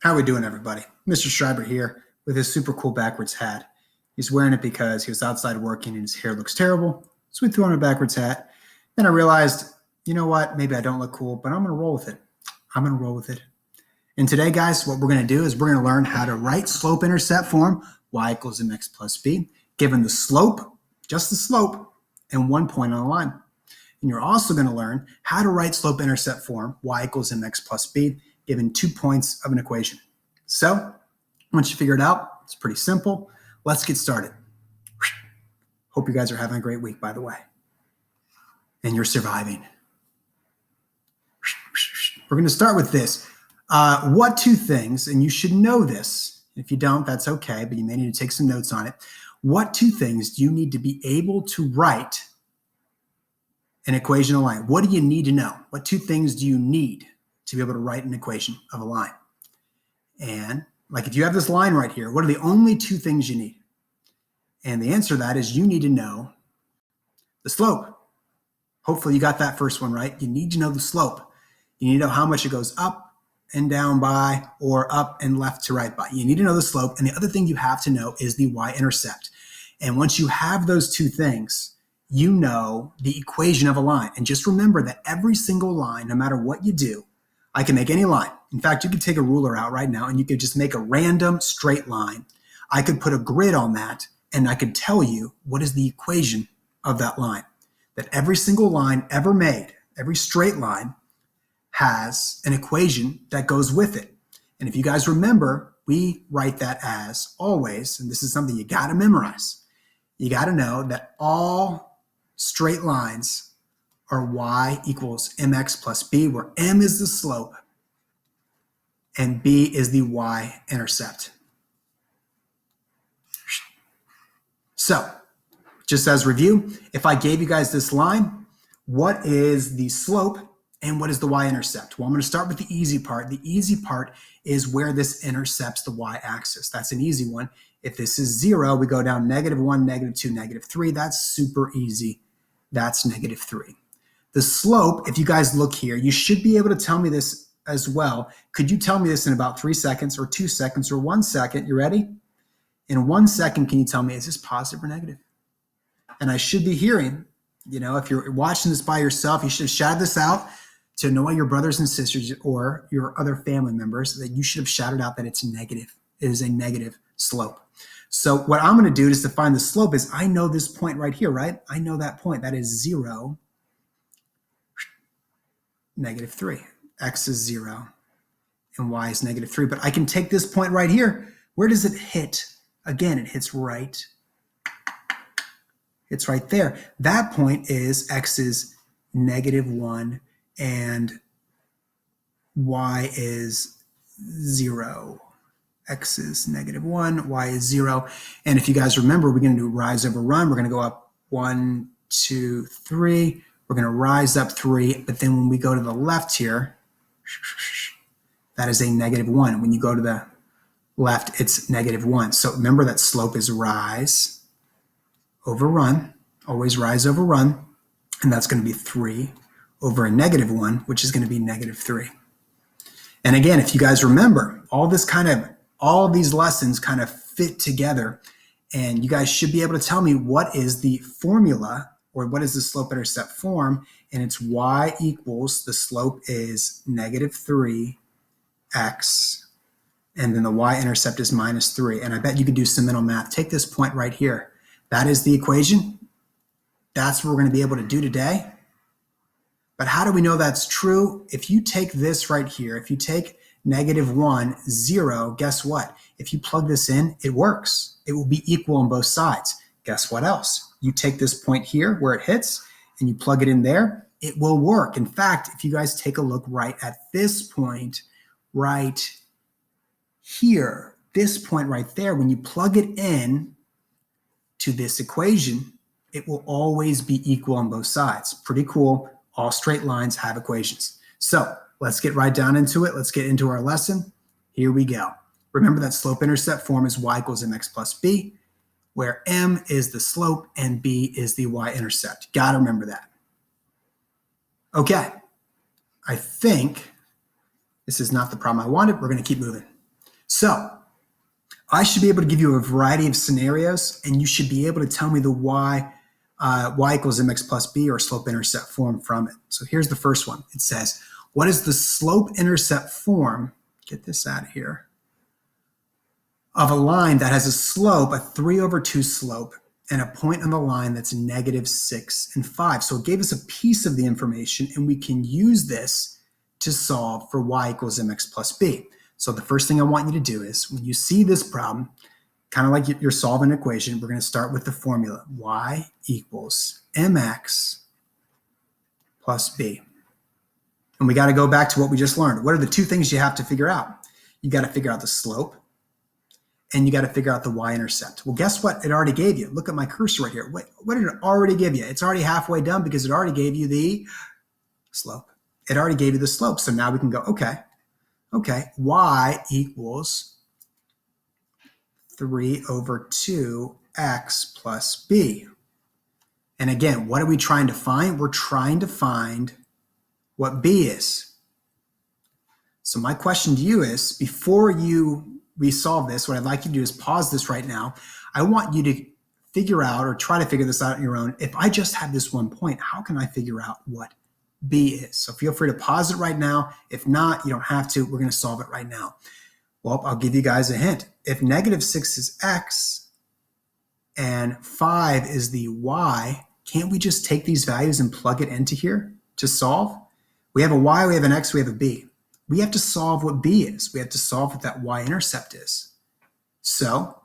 How we doing, everybody? Mr. Schreiber here with his super cool backwards hat. He's wearing it because he was outside working and his hair looks terrible. So we threw on a backwards hat. Then I realized, you know what? Maybe I don't look cool, but I'm going to roll with it. And today, guys, what we're going to do is we're going to learn how to write slope-intercept form, y equals mx plus b, given the slope, just the slope, and 1 point on the line. And you're also going to learn how to write slope-intercept form, y equals mx plus b, given 2 points of an equation. So once you figure it out, it's pretty simple. Let's get started. Hope you guys are having a great week, by the way. And you're surviving. We're going to start with this. What two things, and you should know this. If you don't, that's okay, but you may need to take some notes on it. What two things do you need to be able to write an equation of a line? What do you need to know? What two things do you need to be able to write an equation of a line? And like if you have this line right here, what are the only two things you need? And the answer to that is you need to know the slope. Hopefully you got that first one right. You need to know the slope. You need to know how much it goes up and down by, or up and left to right by. You need to know the slope. And the other thing you have to know is the y-intercept. And once you have those two things, you know the equation of a line. And just remember that every single line, no matter what you do, I can make any line. In fact, you could take a ruler out right now and you could just make a random straight line. I could put a grid on that and I could tell you what is the equation of that line. That every single line ever made, every straight line, has an equation that goes with it. And if you guys remember, we write that as always, and this is something you got to memorize. You got to know that all straight lines are y equals mx plus b, where m is the slope and b is the y-intercept. So, just as review, if I gave you guys this line, what is the slope and what is the y-intercept? Well, I'm going to start with the easy part. The easy part is where this intercepts the y-axis. That's an easy one. If this is 0, we go down -1, -2, -3. That's super easy. That's -3. The slope, if you guys look here, you should be able to tell me this as well. Could you tell me this in about 3 seconds or 2 seconds or 1 second? You ready? In 1 second, can you tell me, is this positive or negative? And I should be hearing, if you're watching this by yourself, you should have shouted this out to know your brothers and sisters or your other family members, that you should have shouted out that it's negative. It is a negative slope. So what I'm going to do is to find the slope is I know this point right here, right? I know that point. That is 0, -3. X is 0 and y is -3. But I can take this point right here. Where does it hit? Again, it hits right. It's right there. That point is x is -1 and y is 0. X is -1, y is 0. And if you guys remember, we're going to do rise over run. We're going to go up 1, 2, 3. We're going to rise up 3. But then when we go to the left here, that is a -1. When you go to the left, it's -1. So remember that slope is rise over run, always rise over run. And that's going to be 3 over a -1, which is going to be -3. And again, if you guys remember, all these lessons kind of fit together, and you guys should be able to tell me what is the formula or what is the slope-intercept form, and it's y equals, the slope is -3x, and then the y-intercept is -3. And I bet you could do some mental math. Take this point right here. That is the equation. That's what we're going to be able to do today. But how do we know that's true? If you take this right here, if you take -1, 0, guess what? If you plug this in, it works. It will be equal on both sides. Guess what else? You take this point here where it hits and you plug it in there, it will work. In fact, if you guys take a look right at this point right here, this point right there, when you plug it in to this equation, it will always be equal on both sides. Pretty cool. All straight lines have equations. So let's get right down into it. Let's get into our lesson. Here we go. Remember that slope-intercept form is y equals mx plus b, where m is the slope and b is the y-intercept. Got to remember that. Okay. I think this is not the problem I wanted. We're going to keep moving. So I should be able to give you a variety of scenarios, and you should be able to tell me the y equals mx plus b, or slope-intercept form from it. So here's the first one. It says, what is the slope-intercept form, get this out of here, of a line that has a slope, a 3/2 slope, and a point on the line that's -6 and 5. So it gave us a piece of the information, and we can use this to solve for y equals mx plus b. So the first thing I want you to do is, when you see this problem, kind of like you're solving an equation, we're going to start with the formula, y equals mx plus b. And we got to go back to what we just learned. What are the two things you have to figure out? You got to figure out the slope, and you got to figure out the y-intercept. Well, guess what? It already gave you. Look at my cursor right here. What did it already give you? It's already halfway done because it already gave you the slope. It already gave you the slope. So now we can go, okay, y equals 3/2x plus b. And again, what are we trying to find? We're trying to find what b is. So my question to you is, before we solve this, what I'd like you to do is pause this right now. I want you to figure out, or try to figure this out on your own. If I just have this one point, how can I figure out what b is? So feel free to pause it right now. If not, you don't have to. We're going to solve it right now. Well, I'll give you guys a hint. If -6 is x and 5 is the y, can't we just take these values and plug it into here to solve? We have a y, we have an x, we have a b. We have to solve what b is. We have to solve what that y-intercept is. So,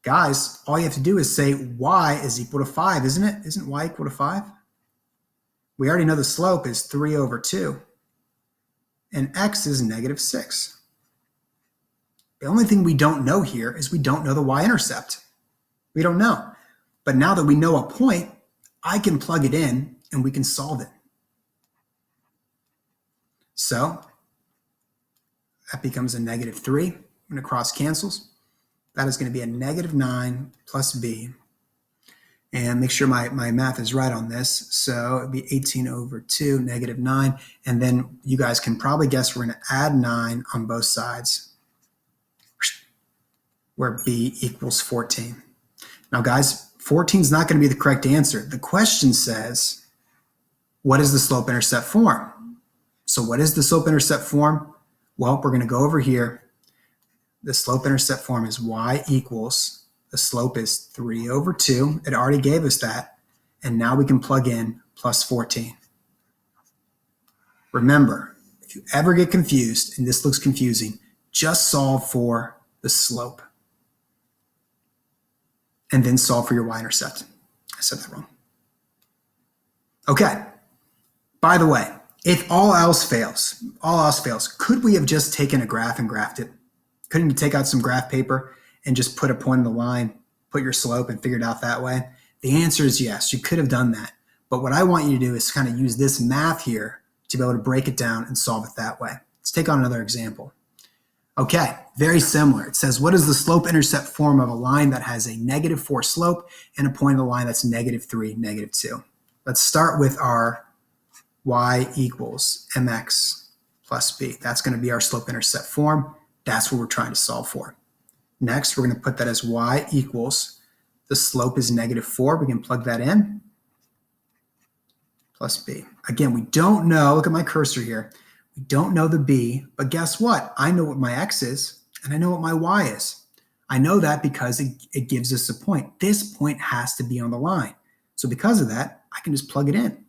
guys, all you have to do is say y is equal to 5, isn't it? Isn't y equal to 5? We already know the slope is 3/2, and x is -6. The only thing we don't know here is we don't know the y-intercept. We don't know. But now that we know a point, I can plug it in and we can solve it. So that becomes a -3 when it cross cancels. That is going to be a -9 plus b. And make sure my math is right on this. So it'd be 18/2, -9. And then you guys can probably guess we're going to add 9 on both sides, where b equals 14. Now, guys, 14 is not going to be the correct answer. The question says, what is the slope-intercept form? So what is the slope-intercept form? Well, we're going to go over here. The slope-intercept form is y equals, the slope is 3/2. It already gave us that. And now we can plug in plus 14. Remember, if you ever get confused, and this looks confusing, just solve for the slope. And then solve for your y-intercept. I said that wrong. Okay. By the way, if all else fails, could we have just taken a graph and graphed it? Couldn't you take out some graph paper and just put a point in the line, put your slope, and figure it out that way? The answer is yes, you could have done that. But what I want you to do is kind of use this math here to be able to break it down and solve it that way. Let's take on another example. Okay, very similar. It says, what is the slope-intercept form of a line that has a -4 slope and a point on the line that's -3, -2? Let's start with our y equals mx plus b. That's going to be our slope-intercept form. That's what we're trying to solve for. Next, we're going to put that as y equals, the slope is -4. We can plug that in, plus b. Again, we don't know, look at my cursor here. We don't know the b, but guess what? I know what my x is, and I know what my y is. I know that because it gives us a point. This point has to be on the line. So because of that, I can just plug it in.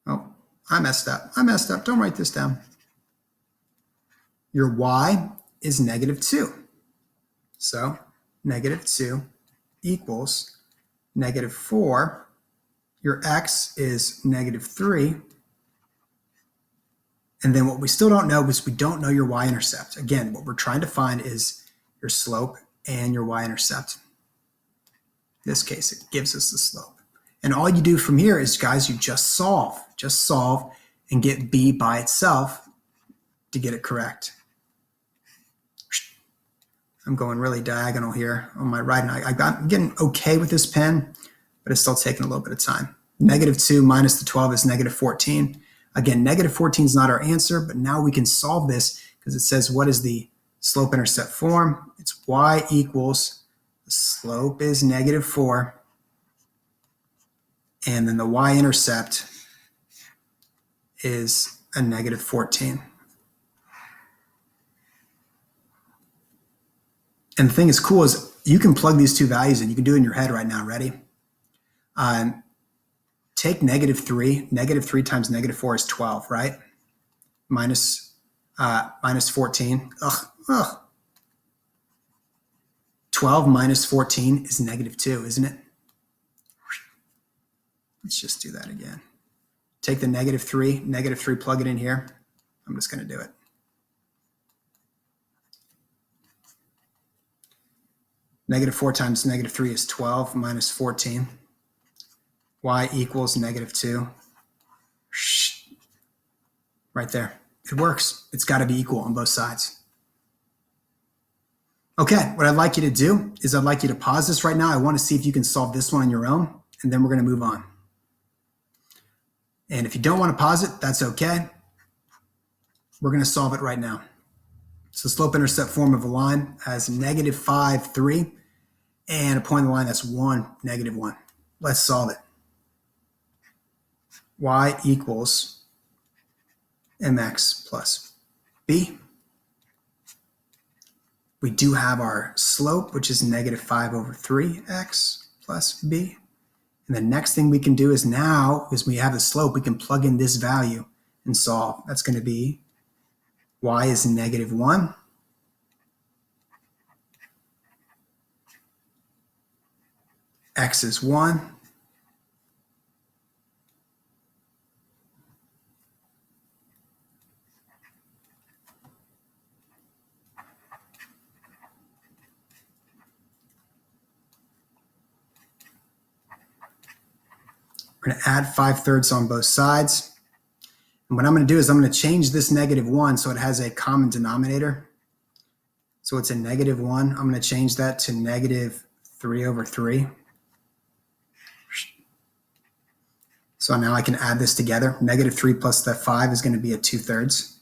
Oh, I messed up. Don't write this down. Your y is -2. So -2 equals -4. Your x is -3. And then what we still don't know is we don't know your y-intercept. Again, what we're trying to find is your slope and your y-intercept. In this case, it gives us the slope. And all you do from here is, guys, you just solve. Just solve and get b by itself to get it correct. I'm going really diagonal here on my right. And I'm getting okay with this pen, but it's still taking a little bit of time. -2 minus the 12 is -14. Again, negative 14 is not our answer, but now we can solve this because it says what is the slope-intercept form? It's y equals, the slope is negative 4, and then the y-intercept is a negative 14. And the thing is cool is you can plug these two values in. You can do it in your head right now. Ready? Take negative 3. Negative 3 times negative 4 is 12, right? Minus 14. 12 minus 14 is negative 2, isn't it? Let's just do that again. Take the negative 3, plug it in here. I'm just going to do it. Negative 4 times negative 3 is 12 minus 14. Y equals negative 2. Right there. It works. It's got to be equal on both sides. Okay, what I'd like you to do is I'd like you to pause this right now. I want to see if you can solve this one on your own, and then we're going to move on. And if you don't want to pause it, that's okay. We're going to solve it right now. So slope-intercept form of a line has negative 5, 3, and a point on the line that's 1, negative 1. Let's solve it. Y equals mx plus b. We do have our slope, which is negative 5 over 3x plus b. And the next thing we can do is now, as we have the slope, we can plug in this value and solve. That's going to be y is negative 1. X is 1. We're going to add 5/3 on both sides. And what I'm going to do is I'm going to change this negative 1 so it has a common denominator. So it's a negative 1. I'm going to change that to negative 3 over 3. So now I can add this together. Negative 3 plus that 5 is going to be a 2/3.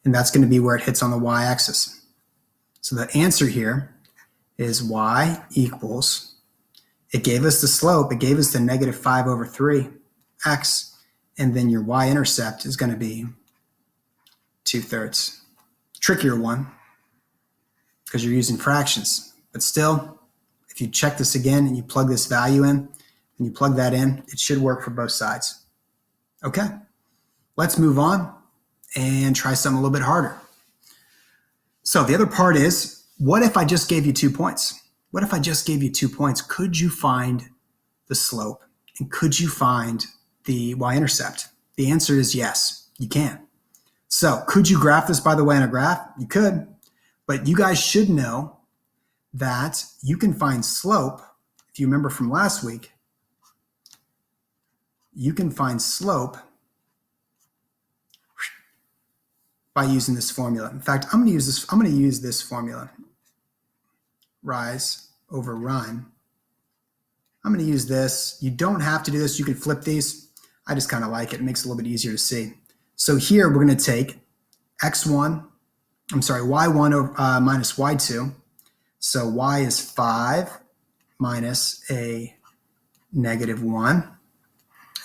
And that's going to be where it hits on the y-axis. So the answer here is y equals, it gave us the slope, it gave us the negative 5 over 3x, and then your y-intercept is going to be 2/3. Trickier one because you're using fractions. But still, if you check this again and you plug this value in, and you plug that in, it should work for both sides. Okay, let's move on and try something a little bit harder. So the other part is, what if I just gave you 2 points? What if I just gave you 2 points? Could you find the slope? And could you find the y-intercept? The answer is yes, you can. So could you graph this, by the way, in a graph? You could, but you guys should know that you can find slope. If you remember from last week, you can find slope by using this formula. In fact, I'm going to use this formula. Rise over run. I'm going to use this. You don't have to do this. You can flip these. I just kind of like it. It makes it a little bit easier to see. So here we're going to take y1 over, minus y2. So y is 5 minus a negative 1.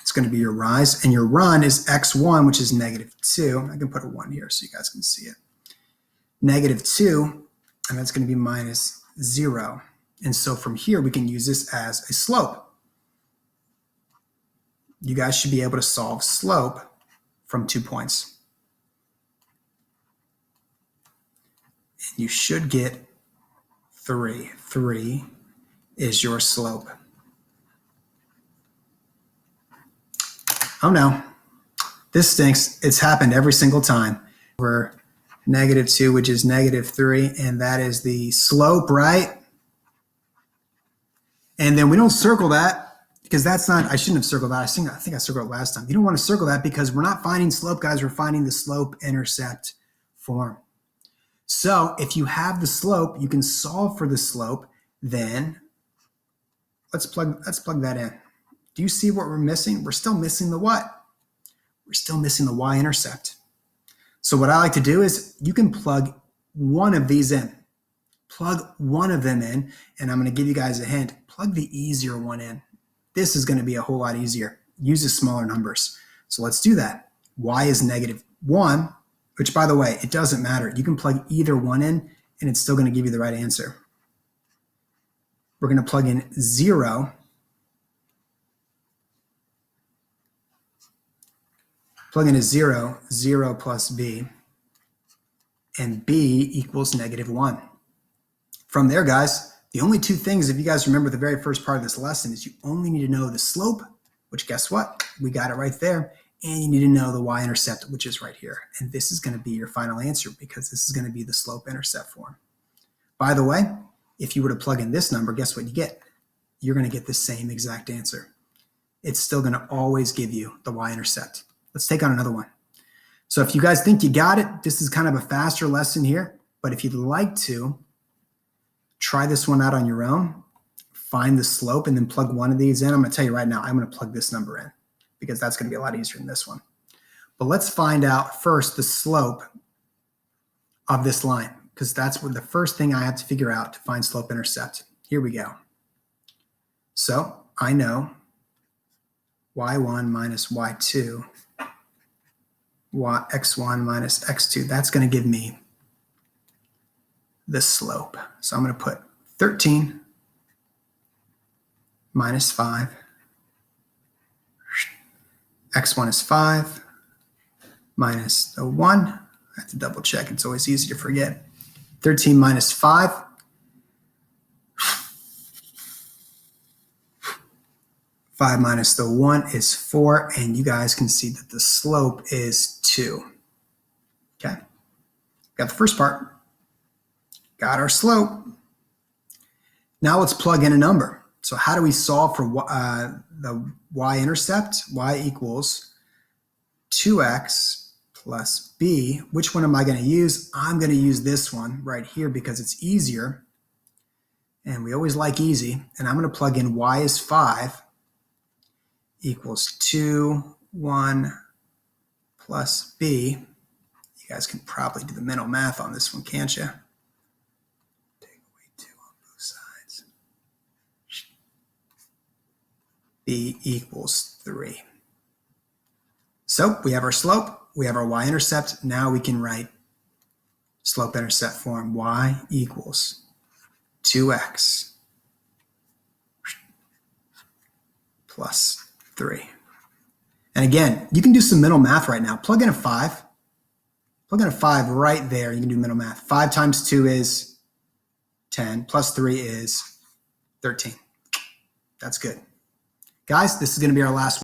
It's going to be your rise. And your run is x1, which is negative 2. I can put a 1 here so you guys can see it. Negative 2, and that's going to be minus 0. And so from here, we can use this as a slope. You guys should be able to solve slope from 2 points. And you should get 3. 3 is your slope. Oh no, this stinks. It's happened every single time. We're negative 2, which is negative 3, and that is the slope, right? And then we don't circle that because that's not, I shouldn't have circled that. I think I circled it last time. You don't want to circle that because we're not finding slope, guys. We're finding the slope-intercept form. So if you have the slope, you can solve for the slope. Then let's plug that in. Do you see what we're missing? We're still missing the what? we're still missing the y-intercept. So what I like to do is you can plug one of these in. Plug one of them in, and I'm going to give you guys a hint. Plug the easier one in. This is going to be a whole lot easier. Uses smaller numbers. So let's do that. Y is -1, which, by the way, it doesn't matter. You can plug either one in, and it's still going to give you the right answer. We're going to plug in 0. Plug in a 0, 0 plus b, and b equals -1. From there, guys, the only two things, if you guys remember the very first part of this lesson, is you only need to know the slope, which guess what? We got it right there. And you need to know the y-intercept, which is right here. And this is going to be your final answer because this is going to be the slope-intercept form. By the way, if you were to plug in this number, guess what you get? You're going to get the same exact answer. It's still going to always give you the y-intercept. Let's take on another one. So if you guys think you got it, this is kind of a faster lesson here. But if you'd like to, try this one out on your own. Find the slope and then plug one of these in. I'm going to tell you right now, I'm going to plug this number in because that's going to be a lot easier than this one. But let's find out first the slope of this line because that's what the first thing I have to figure out to find slope-intercept. Here we go. So I know y1 minus y2, x1 minus x2. That's going to give me the slope. So I'm going to put 13 minus 5. X1 is 5 minus the 1. I have to double check. It's always easy to forget. 13 minus 5. 5 minus the 1 is 4. And you guys can see that the slope is 2. Okay. Got the first part. Got our slope. Now let's plug in a number. So how do we solve for the y-intercept? Y equals 2x plus b. Which one am I going to use? I'm going to use this one right here because it's easier. And we always like easy. And I'm going to plug in y is 5 equals 2, 1 plus b. You guys can probably do the mental math on this one, can't you? B equals 3. So we have our slope, we have our y-intercept. Now we can write slope-intercept form. Y equals 2x plus 3. And again, you can do some mental math right now. Plug in a 5. Plug in a 5 right there. You can do mental math. 5 times 2 is 10, plus 3 is 13. That's good. Guys, this is going to be our last one.